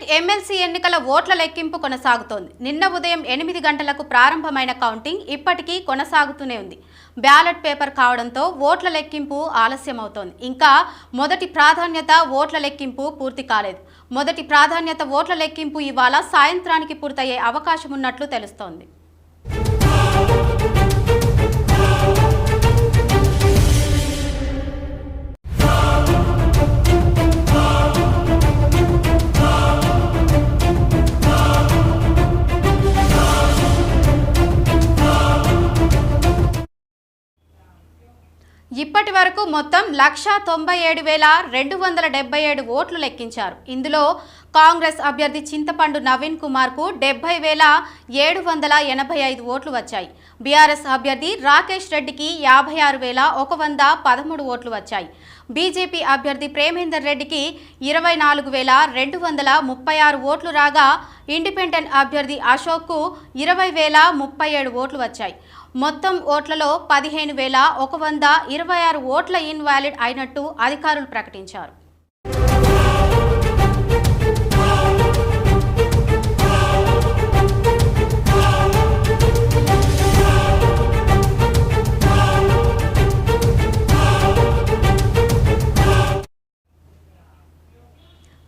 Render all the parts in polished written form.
State MLC ఎన్నికల ఓట్ల లెక్కింపు కొనసాగుతోంది. నిన్న ఉదయం 8 గంటలకు ప్రారంభమైన కౌంటింగ్ ఇప్పటికీ కొనసాగుతూనే ఉంది. బ్యాలెట్ పేపర్ కావడంతో ఓట్ల లెక్కింపు ఆలస్యమవుతోంది. ఇంకా మొదటి ప్రాధాన్యత ఓట్ల లెక్కింపు పూర్తి కాలేదు. మొదటి ప్రాధాన్యత ఓట్ల లెక్కింపు ఇవాళ సాయంత్రానికి పూర్తయ్యే అవకాశం ఉన్నట్లు తెలుస్తోంది. ఇప్పటి వరకు మొత్తం 1,97,277 ఓట్లు లెక్కించారు. ఇందులో కాంగ్రెస్ అభ్యర్థి చింతపండు నవీన్ కుమార్ కు 70,785 ఓట్లు వచ్చాయి. బీఆర్ఎస్ అభ్యర్థి రాకేష్ రెడ్డికి 56,113 ఓట్లు వచ్చాయి. బీజేపీ అభ్యర్థి ప్రేమేందర్ రెడ్డికి 24,236 ఓట్లు రాగా ఇండిపెండెంట్ అభ్యర్థి అశోక్ కు 20,037 ఓట్లు వచ్చాయి. మొత్తం ఓట్లలో 15,126 ఓట్ల ఇన్వాలిడ్ అయినట్టు అధికారులు ప్రకటించారు.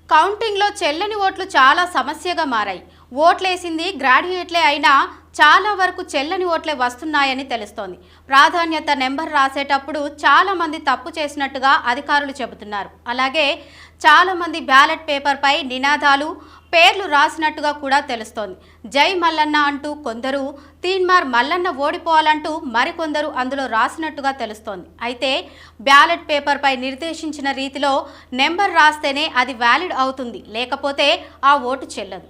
కౌంటింగ్లో చెల్లని ఓట్లు చాలా సమస్యగా మారాయి. ఓట్లేసింది గ్రాడ్యుయేట్లే అయినా చాలా వరకు చెల్లని ఓట్లే వస్తున్నాయని తెలుస్తోంది. ప్రాధాన్యత నెంబర్ రాసేటప్పుడు చాలా మంది తప్పు చేసినట్టుగా అధికారులు చెబుతున్నారు. అలాగే చాలా మంది బ్యాలెట్ పేపర్పై నినాదాలు, పేర్లు రాసినట్టుగా కూడా తెలుస్తోంది. జై మల్లన్న అంటూ కొందరు, తీన్మార్ మల్లన్న ఓడిపోవాలంటూ మరికొందరు అందులో రాసినట్టుగా తెలుస్తోంది. అయితే బ్యాలెట్ పేపర్పై నిర్దేశించిన రీతిలో నెంబర్ రాస్తేనే అది వ్యాలిడ్ అవుతుంది, లేకపోతే ఆ ఓటు చెల్లదు.